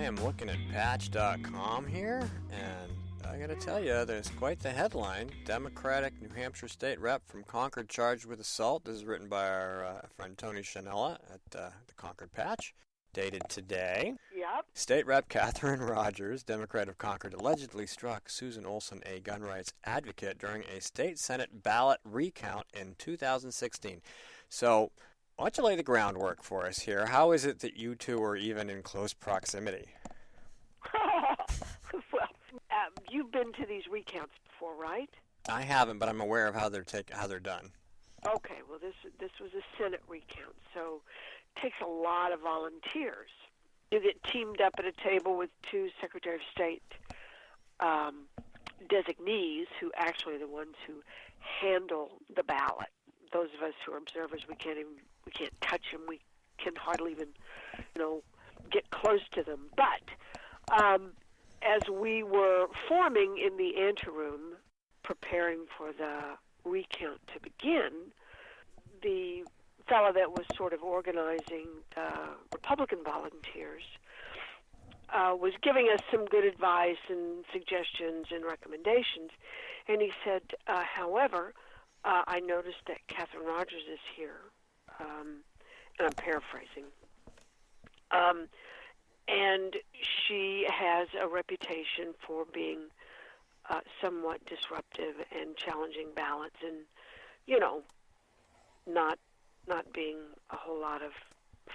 I am looking at patch.com here, and I gotta tell you, there's quite the headline. Democratic New Hampshire State Rep from Concord charged with assault. This is written by our friend Tony Shanella at the Concord Patch, dated today. Yep. State Rep Katherine Rogers, Democrat of Concord, allegedly struck Susan Olsen, a gun rights advocate, during a state Senate ballot recount in 2016. So, why don't you lay the groundwork for us here? How is it that you two are even in close proximity? Well, you've been to these recounts before, right? I haven't, but I'm aware of how they're done. Okay, well, this was a Senate recount, so it takes a lot of volunteers. You get teamed up at a table with two Secretary of State designees who actually are the ones who handle the ballot. Those of us who are observers, we can't touch them. We can hardly even, get close to them. But as we were forming in the anteroom, preparing for the recount to begin, the fellow that was sort of organizing the Republican volunteers was giving us some good advice and suggestions and recommendations. And he said, however, I noticed that Katherine Rogers is here, and I'm paraphrasing, and she has a reputation for being somewhat disruptive and challenging ballots and, not being a whole lot of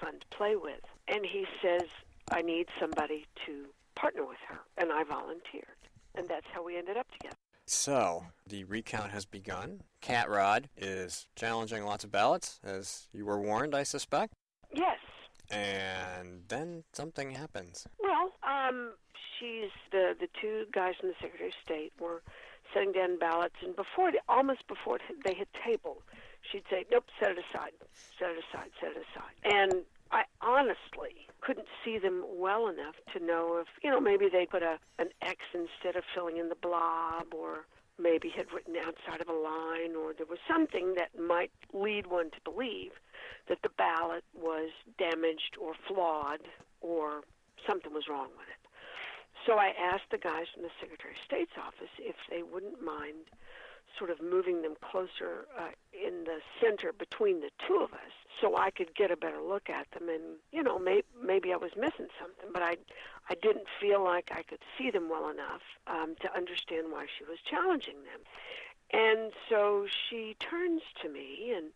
fun to play with. And he says, I need somebody to partner with her, and I volunteered. And that's how we ended up together. So, the recount has begun. Cat Rod is challenging lots of ballots, as you were warned, I suspect. Yes. And then something happens. Well, she's the two guys from the Secretary of State were setting down ballots, and almost before they hit table, she'd say, nope, set it aside, set it aside, set it aside. And I honestly couldn't see them well enough to know if, maybe they put an X instead of filling in the blob, or maybe had written outside of a line, or there was something that might lead one to believe that the ballot was damaged or flawed or something was wrong with it. So I asked the guys from the Secretary of State's office if they wouldn't mind sort of moving them closer in the center between the two of us so I could get a better look at them. And, maybe I was missing something, but I didn't feel like I could see them well enough to understand why she was challenging them. And so she turns to me and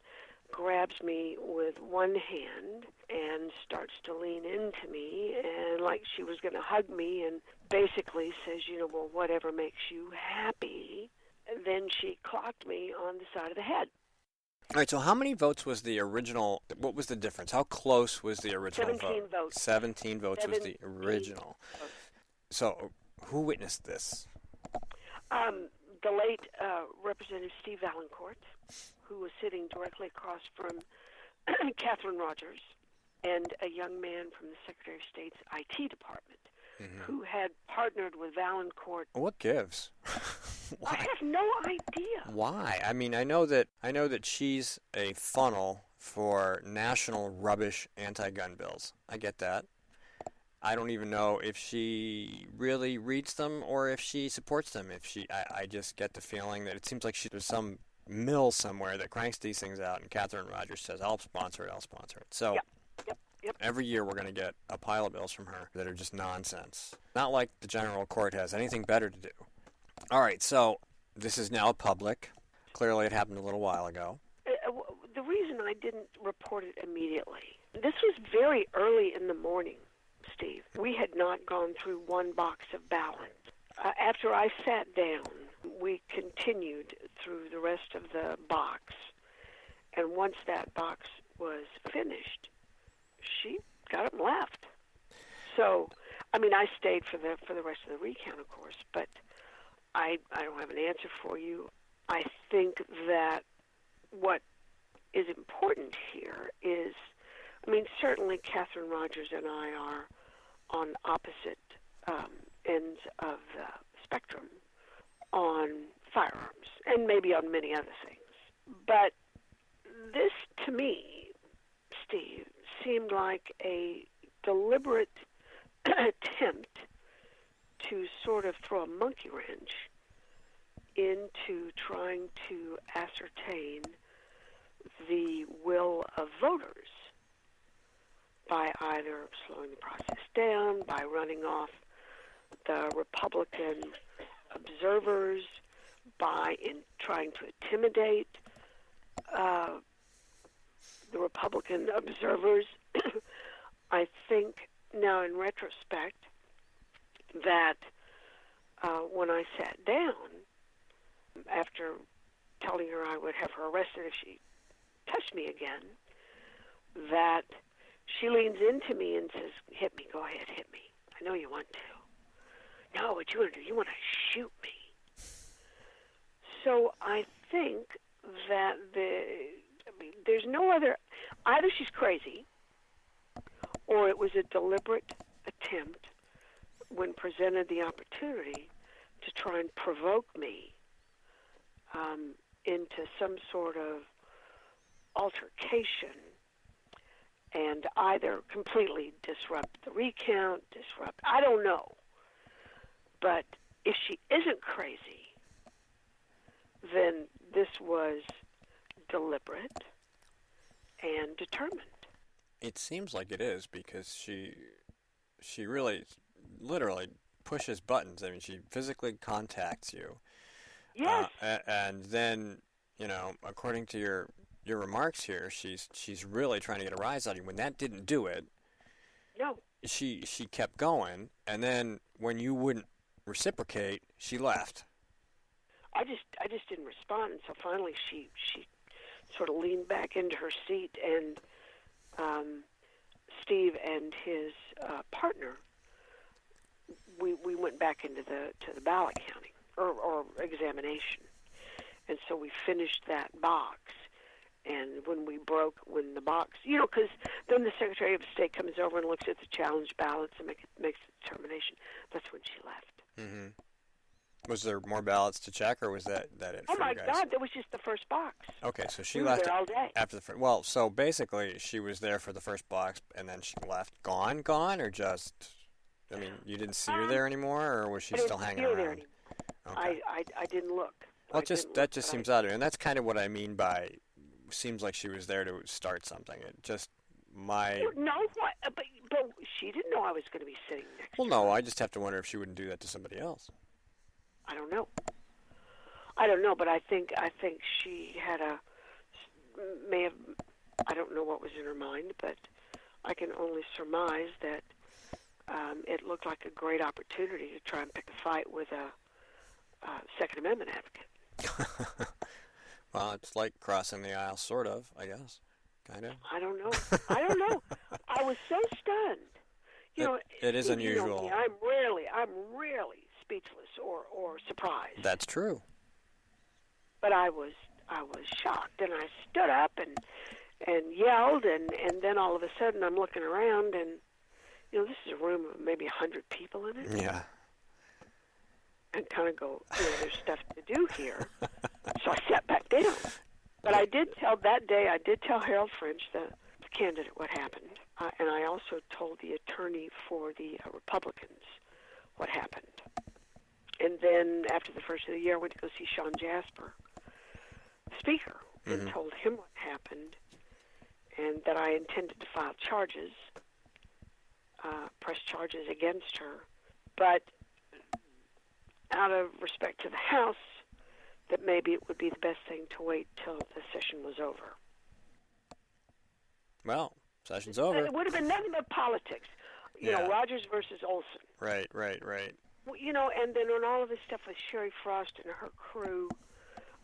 grabs me with one hand and starts to lean into me, and like she was going to hug me, and basically says, well, whatever makes you happy. And then she clocked me on the side of the head. All right, so how many votes was the original? What was the difference? How close was the original 17 votes. 17 votes was the original. Votes. So who witnessed this? The late Representative Steve Valancourt, who was sitting directly across from Katherine Rogers, and a young man from the Secretary of State's IT department, who had partnered with Valancourt. What gives? I have no idea. Why? I mean, I know that she's a funnel for national rubbish anti-gun bills. I get that. I don't even know if she really reads them or if she supports them. I just get the feeling that it seems like there's some mill somewhere that cranks these things out, and Katherine Rogers says, I'll sponsor it. So Yep. Every year we're going to get a pile of bills from her that are just nonsense. Not like the general court has anything better to do. All right, so this is now public. Clearly it happened a little while ago. The reason I didn't report it immediately, this was very early in the morning, Steve. We had not gone through one box of ballots. After I sat down, we continued through the rest of the box. And once that box was finished, she got up and left. So, I stayed for the rest of the recount, of course, but I don't have an answer for you. I think that what is important here is, certainly Katherine Rogers and I are on opposite ends of the spectrum on firearms and maybe on many other things. But this, to me, Steve, seemed like a deliberate attempt to sort of throw a monkey wrench into trying to ascertain the will of voters by either slowing the process down, by running off the Republican observers, by trying to intimidate the Republican observers. I think now in retrospect that when I sat down, after telling her I would have her arrested if she touched me again, that she leans into me and says, "Hit me, go ahead, hit me. I know you want to." "No, what you want to do, you want to shoot me." So I think that there's no other, either she's crazy or it was a deliberate attempt when presented the opportunity to try and provoke me into some sort of altercation and either completely disrupt the recount, I don't know. But if she isn't crazy, then this was deliberate and determined. It seems like it is, because she really, literally pushes buttons. I mean, she physically contacts you. Yes. And then, according to your remarks here, she's really trying to get a rise out of you. When that didn't do it, No. she kept going, and then when you wouldn't reciprocate, she left. I just didn't respond, and so finally she sort of leaned back into her seat, and Steve and his partner, we went back into the ballot counting or examination, and so we finished that box. And when the box, because then the Secretary of State comes over and looks at the challenge ballots and makes a determination. That's when she left. Mm-hmm. Was there more ballots to check, or was that it Oh for my you guys? God, that was just the first box. Okay, so she We were left there all day. after the first. Well, so basically, she was there for the first box, and then she left. Gone, or just? I mean, you didn't see her there anymore, or was she still hanging around? There anymore. Okay. I didn't look. Well, that just seems odd, and that's kind of what I mean by. Seems like she was there to start something. It just No, but she didn't know I was going to be sitting next. Well, no, I just have to wonder if she wouldn't do that to somebody else. I don't know, but I think she had may have. I don't know what was in her mind, but I can only surmise that it looked like a great opportunity to try and pick a fight with a Second Amendment advocate. Well, it's like crossing the aisle, sort of, I guess. Kind of. I don't know. I was so stunned. It is unusual. Me, I'm rarely speechless or surprised. That's true. But I was shocked, and I stood up and yelled, and then all of a sudden I'm looking around, and this is a room of maybe 100 people in it. Yeah. And kind of go, there's stuff to do here. So I sat back down. But I did tell Harold French, the candidate, what happened. And I also told the attorney for the Republicans what happened. And then after the first of the year, I went to go see Sean Jasper, the speaker, and told him what happened and that I intended to file charges, press charges against her. But out of respect to the House, that maybe it would be the best thing to wait till the session was over. Well, session's over. It would have been nothing but politics. Rogers versus Olsen. Right. And then when all of this stuff with Sherry Frost and her crew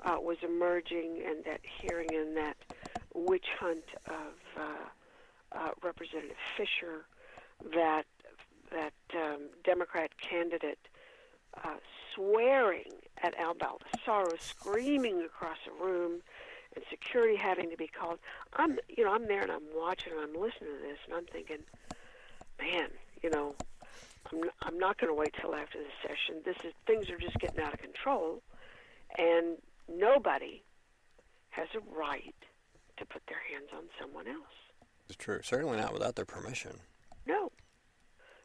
was emerging, and that hearing and that witch hunt of Representative Fisher, that Democrat candidate swearing at Al Baldessaro, screaming across the room, and security having to be called. I'm there and I'm watching and I'm listening to this, and I'm thinking, man, I'm not going to wait till after the session. Things are just getting out of control, and nobody has a right to put their hands on someone else. It's true. Certainly not without their permission. No.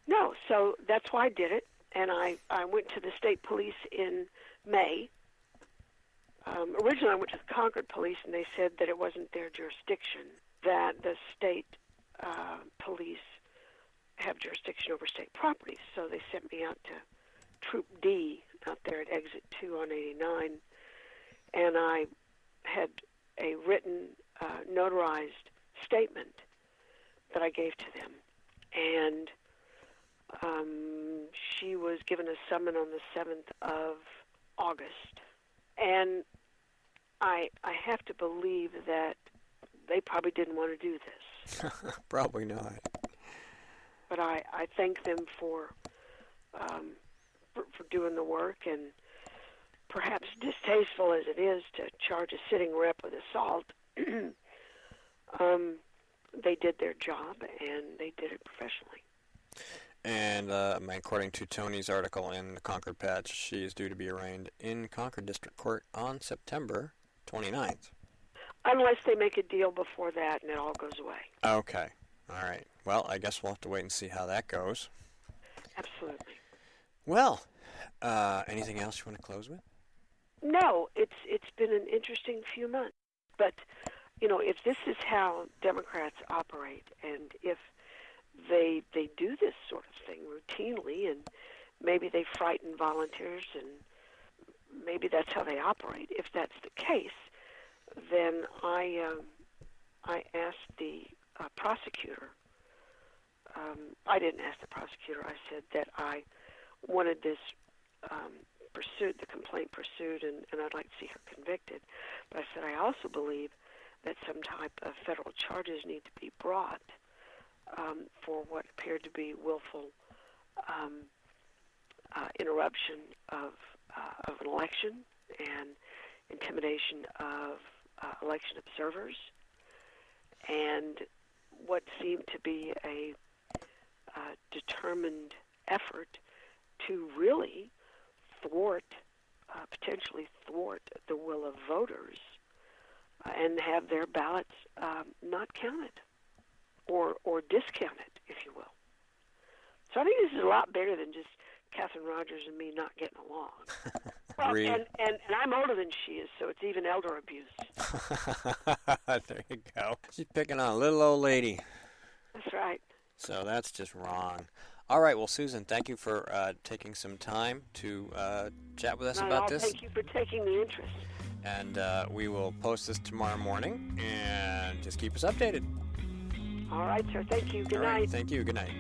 No, so that's why I did it, and I went to the state police in May. Originally, I went to the Concord police, and they said that it wasn't their jurisdiction, that the state police have jurisdiction over state property. So they sent me out to Troop D out there at Exit 2 on 89, and I had a written, notarized statement that I gave to them. And she was given a summons on the 7th of August. And I have to believe that they probably didn't want to do this. Probably not. But I thank them for doing the work, and perhaps distasteful as it is to charge a sitting rep with assault, they did their job, and they did it professionally. And according to Tony's article in the Concord Patch, she is due to be arraigned in Concord District Court on September 29th. Unless they make a deal before that and it all goes away. Okay. All right. Well, I guess we'll have to wait and see how that goes. Absolutely. Well, anything else you want to close with? No, it's been an interesting few months. But, if this is how Democrats operate, and if they do this sort of thing routinely, and maybe they frighten volunteers, and maybe that's how they operate. If that's the case, then I asked the prosecutor. I didn't ask the prosecutor. I said that I wanted this the complaint pursued, and I'd like to see her convicted. But I said I also believe that some type of federal charges need to be brought for what appeared to be willful interruption of an election and intimidation of election observers, and what seemed to be a determined effort to really potentially thwart the will of voters and have their ballots not counted or discounted, if you will. So I think this is a lot bigger than just Katherine Rogers and me not getting along. Well, and I'm older than she is, so it's even elder abuse. There you go. She's picking on a little old lady. That's right. So that's just wrong. All right, well, Susan, thank you for taking some time to chat with us about this. Thank you for taking the interest. And we will post this tomorrow morning, and just keep us updated. All right, sir. Thank you. Good night. Thank you. Good night.